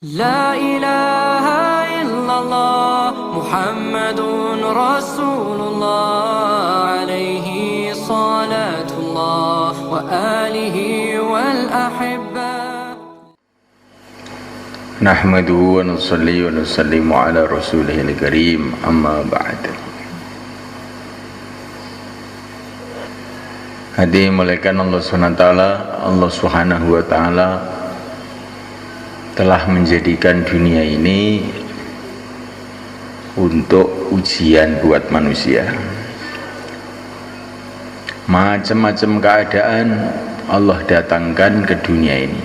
لا إله إلا الله محمد رسول الله عليه صلاة الله وآله والأحبة نحمده ونصلي ونسلم على رسوله الكريم أما بعد. Hadirin malaikat Allah SWT, Allah Subhanahu wa Ta'ala telah menjadikan dunia ini untuk ujian buat manusia. Macam-macam keadaan Allah datangkan ke dunia ini.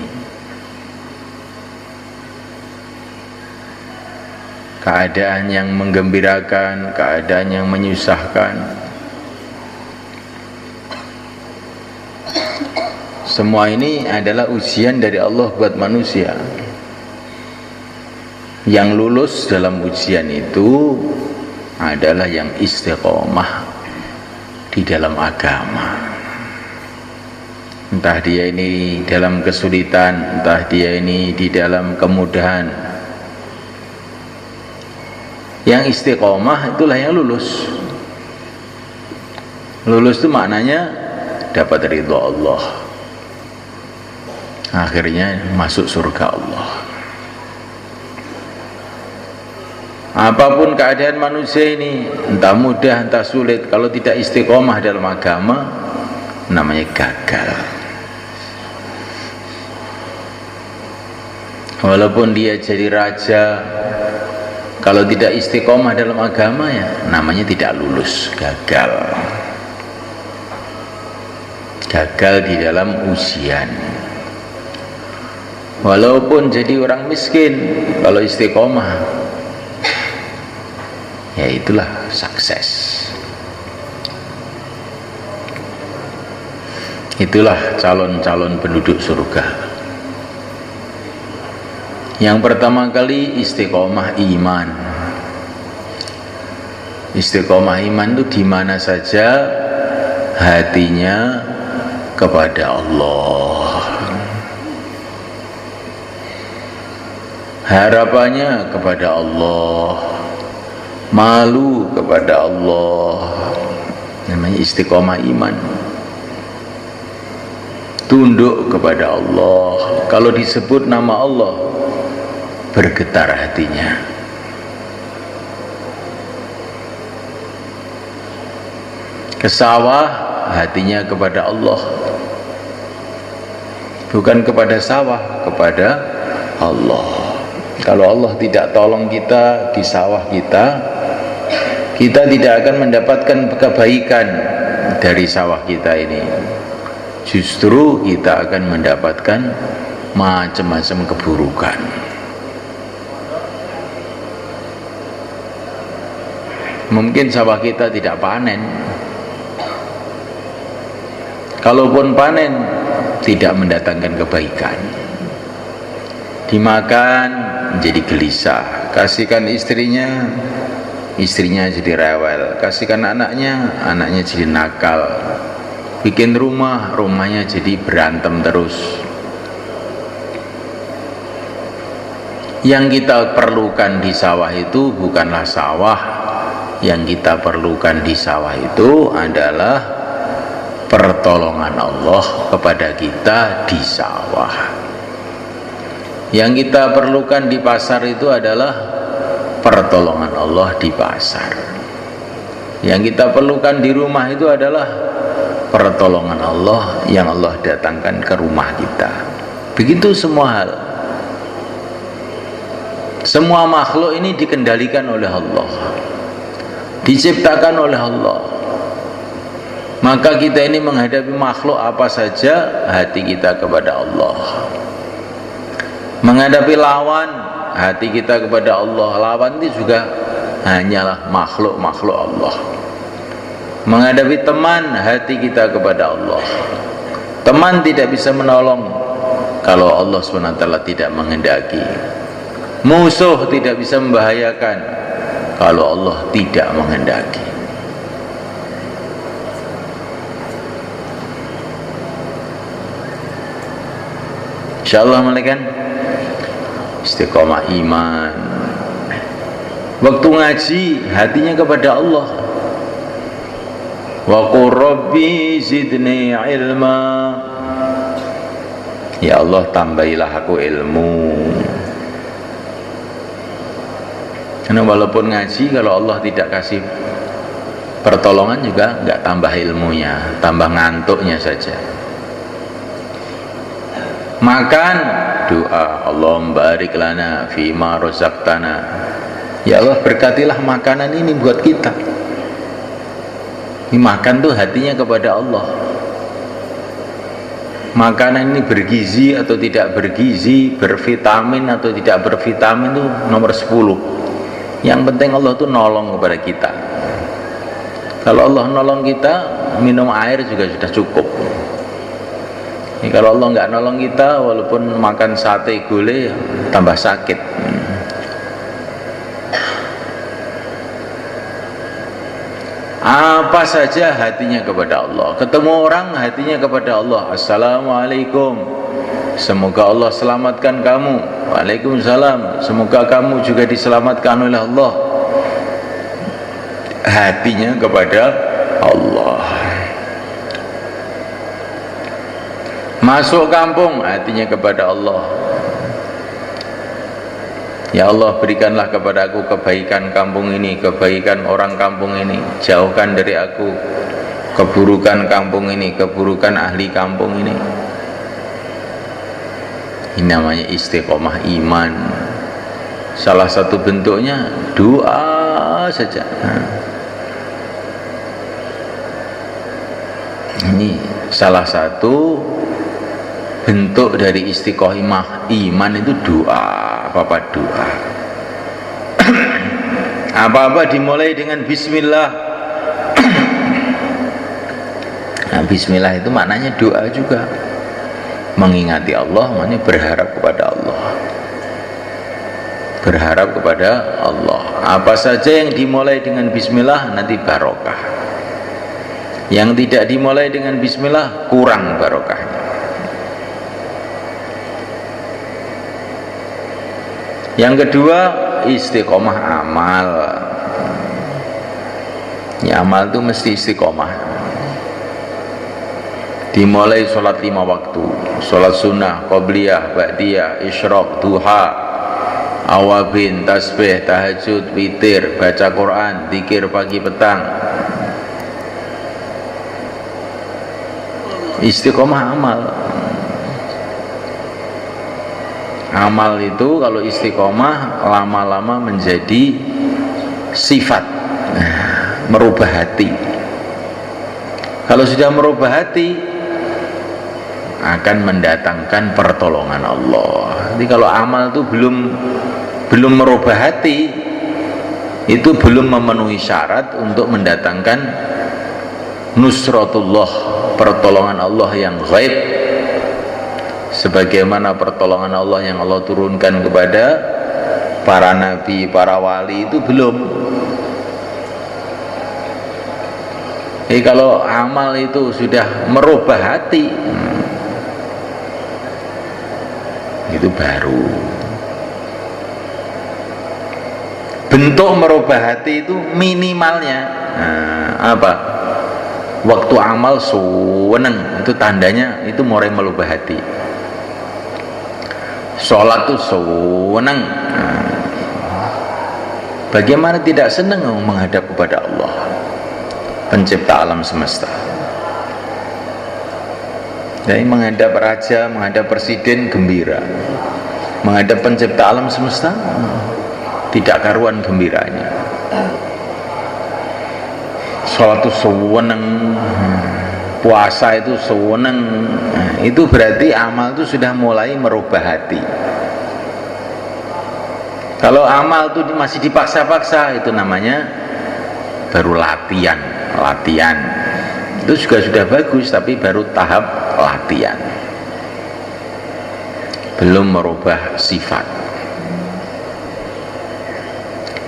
Keadaan yang menggembirakan, keadaan yang menyusahkan. Semua ini adalah ujian dari Allah buat manusia. Yang lulus dalam ujian itu adalah yang istiqomah di dalam agama. Entah dia ini dalam kesulitan, entah dia ini di dalam kemudahan. Yang istiqomah itulah yang lulus. Lulus itu maknanya dapat ridho Allah, akhirnya masuk surga Allah. Apapun keadaan manusia ini, entah mudah entah sulit, kalau tidak istiqomah dalam agama, namanya gagal. Walaupun dia jadi raja, kalau tidak istiqomah dalam agama, ya namanya tidak lulus, gagal. Gagal di dalam ujian. Walaupun jadi orang miskin, kalau istiqomah, ya itulah sukses. Itulah calon-calon penduduk surga. Yang pertama kali istiqomah iman. Istiqomah iman itu di mana saja hatinya kepada Allah, harapannya kepada Allah, malu kepada Allah, namanya istiqomah iman. Tunduk kepada Allah, kalau disebut nama Allah bergetar hatinya. Ke sawah, hatinya kepada Allah, bukan kepada sawah, kepada Allah. Kalau Allah tidak tolong kita di sawah kita, kita tidak akan mendapatkan kebaikan dari sawah kita ini. Justru kita akan mendapatkan macam-macam keburukan. Mungkin sawah kita tidak panen. Kalaupun panen, tidak mendatangkan kebaikan. Dimakan menjadi gelisah, kasihkan istrinya, istrinya jadi rewel, kasihkan anaknya, anaknya jadi nakal, bikin rumah, rumahnya jadi berantem terus. Yang kita perlukan di sawah itu bukanlah sawah, yang kita perlukan di sawah itu adalah pertolongan Allah kepada kita di sawah. Yang kita perlukan di pasar itu adalah pertolongan Allah di pasar. Yang kita perlukan di rumah itu adalah pertolongan Allah yang Allah datangkan ke rumah kita. Begitu semua hal. Semua makhluk ini dikendalikan oleh Allah, diciptakan oleh Allah. Maka kita ini menghadapi makhluk apa saja, hati kita kepada Allah. Menghadapi lawan, hati kita kepada Allah. Lawan itu juga hanyalah makhluk-makhluk Allah. Menghadapi teman, hati kita kepada Allah. Teman tidak bisa menolong kalau Allah SWT tidak menghendaki. Musuh tidak bisa membahayakan kalau Allah tidak menghendaki. Insyaallah malaikat istiqomah iman. Waktu ngaji hatinya kepada Allah. Wa qur rabbi zidni ilma. Ya Allah, tambahilah aku ilmu. Karena walaupun ngaji, kalau Allah tidak kasih pertolongan juga nggak tambah ilmunya, tambah ngantuknya saja. Makan, doa, Allahumma barik lana fima razaqtana. Ya Allah, berkatilah makanan ini buat kita. Ini makan tuh hatinya kepada Allah. Makanan ini bergizi atau tidak bergizi, bervitamin atau tidak bervitamin itu nomor 10. Yang penting Allah tuh nolong kepada kita. Kalau Allah nolong kita, minum air juga sudah cukup. Ini kalau Allah nggak nolong kita, walaupun makan sate gulai tambah sakit. Apa saja hatinya kepada Allah. Ketemu orang hatinya kepada Allah. Assalamualaikum, semoga Allah selamatkan kamu. Waalaikumsalam, semoga kamu juga diselamatkan oleh Allah. Hatinya kepada Allah. Masuk kampung hatinya kepada Allah. Ya Allah, berikanlah kepada aku kebaikan kampung ini, kebaikan orang kampung ini. Jauhkan dari aku keburukan kampung ini, keburukan ahli kampung ini. Ini namanya istiqomah iman. Salah satu bentuknya doa saja. Ini salah satu bentuk dari istiqomah iman itu doa. Apa-apa doa. Apa-apa dimulai dengan bismillah. Nah, bismillah itu maknanya doa juga. Mengingati Allah, maknanya berharap kepada Allah. Berharap kepada Allah. Apa saja yang dimulai dengan bismillah nanti barokah. Yang tidak dimulai dengan bismillah kurang barokahnya. Yang kedua, istiqomah amal. Ya, amal itu mesti istiqomah. Dimulai sholat 5 waktu, sholat sunnah, qobliyah, ba'diyah, isyraq, duha, awabin, tasbih, tahajud, witir, baca Quran, zikir pagi petang. Istiqomah amal. Amal itu kalau istiqomah lama-lama menjadi sifat, merubah hati. Kalau sudah merubah hati akan mendatangkan pertolongan Allah. Jadi kalau amal itu belum merubah hati, itu belum memenuhi syarat untuk mendatangkan nusratullah, pertolongan Allah yang ghaib. Sebagaimana pertolongan Allah yang Allah turunkan kepada para nabi, para wali itu belum. Jadi kalau amal itu sudah merubah hati, itu baru. Bentuk merubah hati itu minimalnya apa? Waktu amal suweneng, itu tandanya itu mulai merubah hati. Sholat itu senang. Bagaimana tidak senang menghadap kepada Allah, pencipta alam semesta. Jadi menghadap raja, menghadap presiden gembira, menghadap pencipta alam semesta tidak karuan gembiranya. Sholat itu senang, puasa itu senang. Itu berarti amal itu sudah mulai merubah hati. Kalau amal itu masih dipaksa-paksa, itu namanya baru latihan. Itu juga sudah bagus, tapi baru tahap latihan, belum merubah sifat.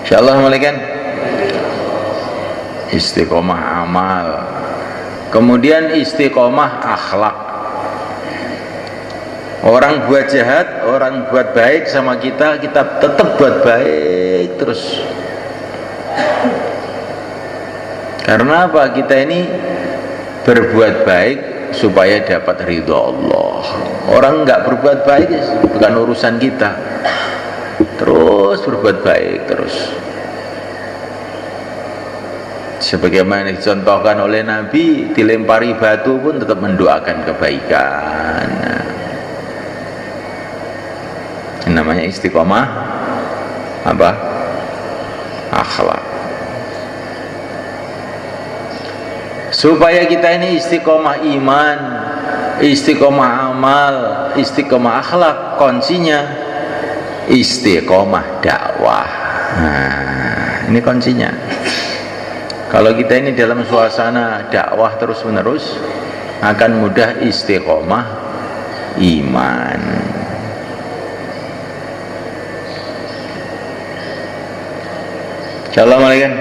Insyaallah mulaikan istiqomah amal, kemudian istiqomah akhlak. Orang buat jahat, orang buat baik sama kita, kita tetap buat baik terus. Karena apa? Kita ini berbuat baik supaya dapat ridho Allah. Orang nggak berbuat baik bukan urusan kita, terus berbuat baik terus. Sebagaimana dicontohkan oleh Nabi, dilempari batu pun tetap mendoakan kebaikan. Namanya istiqomah apa? Akhlak. Supaya kita ini istiqomah iman, istiqomah amal, istiqomah akhlak, kuncinya istiqomah dakwah. Nah, ini kuncinya. Kalau kita ini dalam suasana dakwah terus menerus, akan mudah istiqomah iman. Assalamualaikum.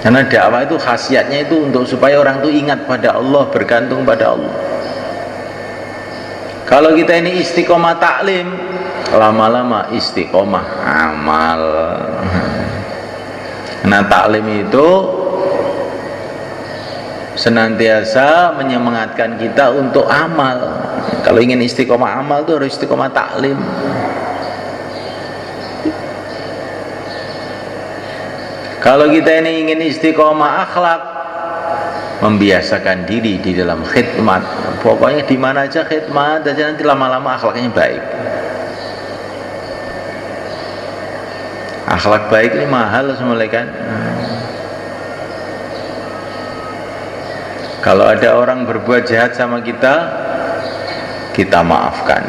Karena dakwah itu khasiatnya itu untuk supaya orang itu ingat pada Allah, bergantung pada Allah. Kalau kita ini istiqomah taklim, lama-lama istiqomah amal. Nah, taklim itu senantiasa menyemangatkan kita untuk amal. Kalau ingin istiqomah amal itu harus istiqomah taklim. Kalau kita ini ingin istiqomah akhlak, membiasakan diri di dalam khidmat. Pokoknya di mana aja khidmat aja, nanti lama-lama akhlaknya baik. Akhlak baik ini mahal semula kan. Kalau ada orang berbuat jahat sama kita, kita maafkan.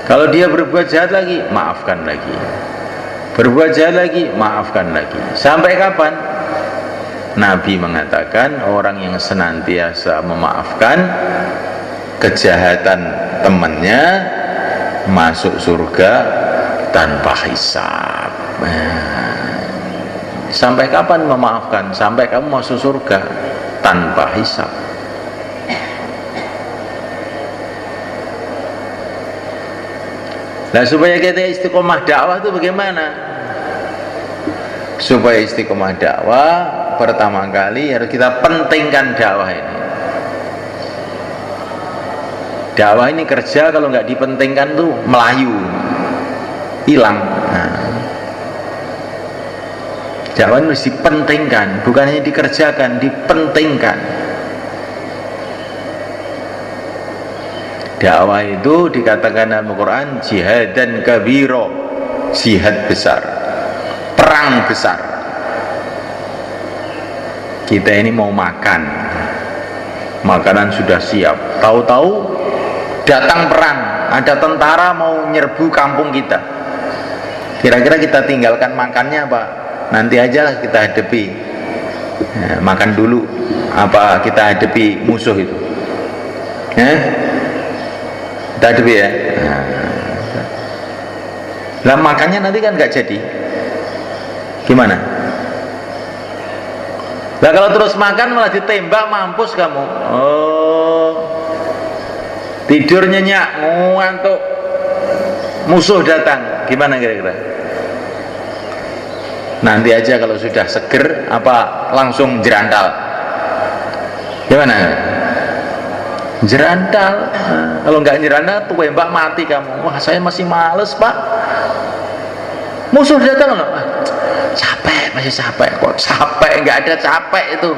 Kalau dia berbuat jahat lagi, maafkan lagi. Berbuat jahat lagi, maafkan lagi. Sampai kapan? Nabi mengatakan orang yang senantiasa memaafkan kejahatan temannya masuk surga tanpa hisab. Sampai kapan memaafkan? Sampai kamu masuk surga tanpa hisab. Nah, supaya kita istiqomah dakwah itu bagaimana? Supaya istiqomah dakwah, pertama kali harus kita pentingkan dakwah ini. Dakwah ini kerja kalau nggak dipentingkan tuh melayu, hilang. Nah, dakwah ini harus dipentingkan, bukan hanya dikerjakan, dipentingkan. Dakwah itu dikatakan dalam Al-Quran jihad dan kabiro, jihad besar, perang besar. Kita ini mau makan, makanan sudah siap, tahu-tahu datang perang, ada tentara mau nyerbu kampung kita. Kira-kira kita tinggalkan makannya apa? Nanti aja lah kita hadapi. Nah, makan dulu apa kita hadapi musuh itu? Kita hadapi ya. Lah makannya nanti kan nggak jadi. Gimana? Lah kalau terus makan malah ditembak, mampus kamu. Oh, tidur nyenyak, ngantuk, musuh datang. Gimana kira-kira? Nanti aja kalau sudah seger, apa langsung jerantal? Gimana? Jerantal. Kalau nggak jerantal, tuh mbak mati kamu. Wah, saya masih males pak. Musuh datang loh. Capek, masih capek kok. Capek, nggak ada capek itu.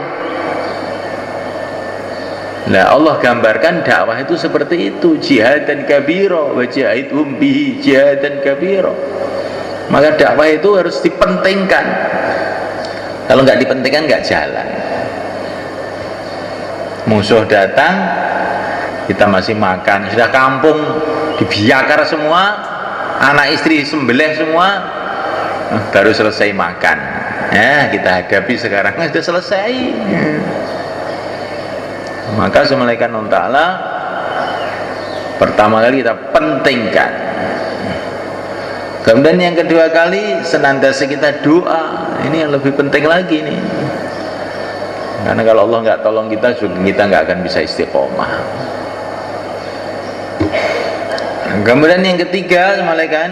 Nah, Allah gambarkan dakwah itu seperti itu, jihad dan kabiro, wa jahidhum bihi jihad dan kabiro. Maka dakwah itu harus dipentingkan. Kalau nggak dipentingkan nggak jalan. Musuh datang, kita masih makan, sudah kampung dibiakar semua, anak istri sembelih semua, baru selesai makan. Kita hadapi sekarang sudah selesai. Maka semulaikan Allah Ta'ala pertama kali kita pentingkan. Kemudian yang kedua kali senantiasa kita doa. Ini yang lebih penting lagi nih. Karena kalau Allah nggak tolong kita nggak akan bisa istiqomah. Kemudian yang ketiga, malaikat,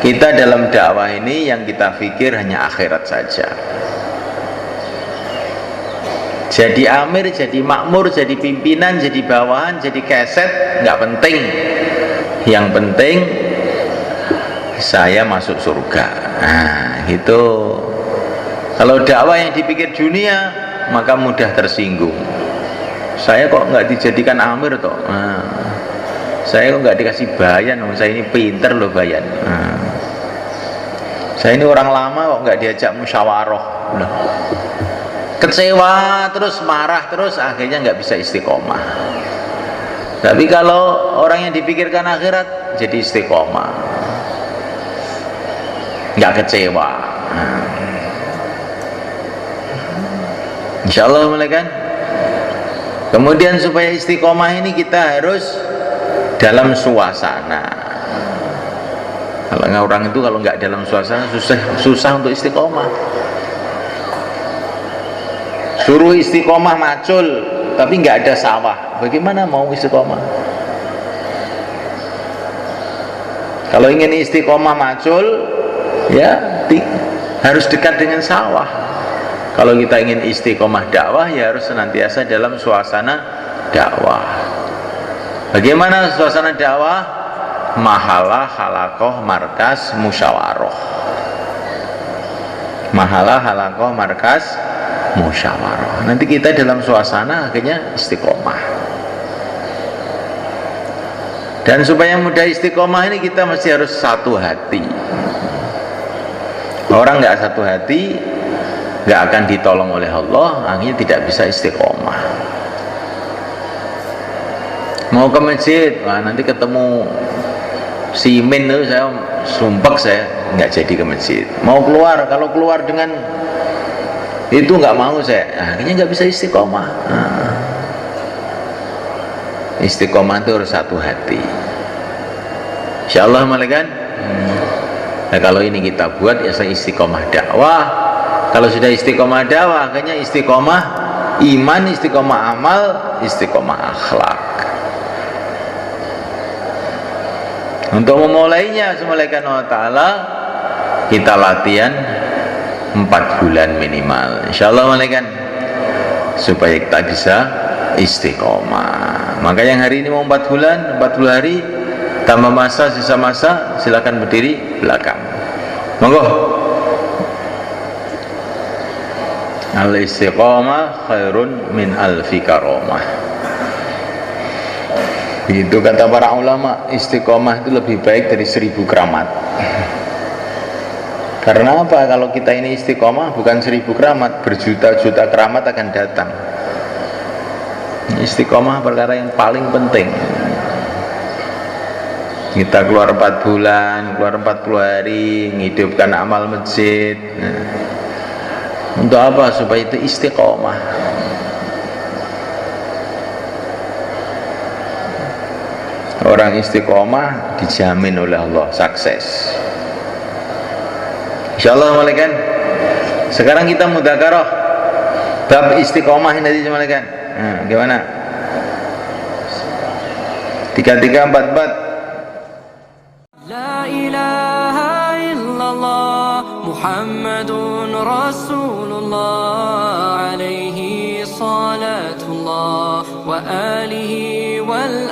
kita dalam dakwah ini yang kita pikir hanya akhirat saja. Jadi amir, jadi makmur, jadi pimpinan, jadi bawahan, jadi keset, nggak penting. Yang penting saya masuk surga. Nah, gitu. Kalau dakwah yang dipikir dunia, maka mudah tersinggung. Saya kok nggak dijadikan amir toh? Nah, saya kok nggak dikasih bayan? Saya ini pinter loh bayan. Nah, saya ini orang lama kok nggak diajak musyawarah. Nah, kecewa terus, marah terus, akhirnya nggak bisa istiqomah. Tapi kalau orang yang dipikirkan akhirat, jadi istiqomah, nggak kecewa. Nah, insya Allah, malaikat. Kemudian supaya istiqomah ini kita harus dalam suasana. Kalau orang itu kalau nggak dalam suasana susah untuk istiqomah. Suruh istiqomah macul tapi nggak ada sawah, bagaimana mau istiqomah? Kalau ingin istiqomah macul, ya harus dekat dengan sawah. Kalau kita ingin istiqomah dakwah, ya harus senantiasa dalam suasana dakwah. Bagaimana suasana dakwah? Mahalah, halakoh, markas, musyawaroh. Mahalah, halakoh, markas, musyawarah. Nanti kita dalam suasana akhirnya istiqomah. Dan supaya mudah istiqomah ini kita mesti harus satu hati. Orang nggak satu hati nggak akan ditolong oleh Allah, akhirnya tidak bisa istiqomah. Mau ke masjid, wah nanti ketemu simin tuh saya sumpek, saya nggak jadi ke masjid. Mau keluar, kalau keluar dengan itu nggak mau saya, akhirnya nggak bisa istiqomah. Nah, istiqomah itu harus satu hati. Insya Allah, malaikat. Nah, kalau ini kita buat, ya saya istiqomah dakwah. Kalau sudah istiqomah dakwah, akhirnya istiqomah iman, istiqomah amal, istiqomah akhlak. Untuk memulainya, malaikat Allah Ta'ala, kita latihan 4 bulan minimal, insya Allah, malaikat, supaya kita bisa istiqomah. Maka yang hari ini mau 4 bulan, 40 hari, tambah masa, sisa masa, silakan berdiri belakang. Monggo. Al-istiqomah khairun min alfi karomah. Itu kata para ulama, istiqomah itu lebih baik dari 1000 keramat. Karena apa? Kalau kita ini istiqomah bukan 1000 keramat, berjuta-juta keramat akan datang. Istiqomah perkara yang paling penting. Kita keluar 4 bulan, keluar 40 hari, menghidupkan amal masjid. Untuk apa? Supaya itu istiqomah. Orang istiqomah dijamin oleh Allah sukses. Insyaallah, malaikat. Sekarang kita mudzakarah bab istiqomah ini, malaikat. Nah, gimana? 3, 3, 4, 4. La ilaha illallah Muhammadun Rasulullah alaihi salatullah wa alihi wal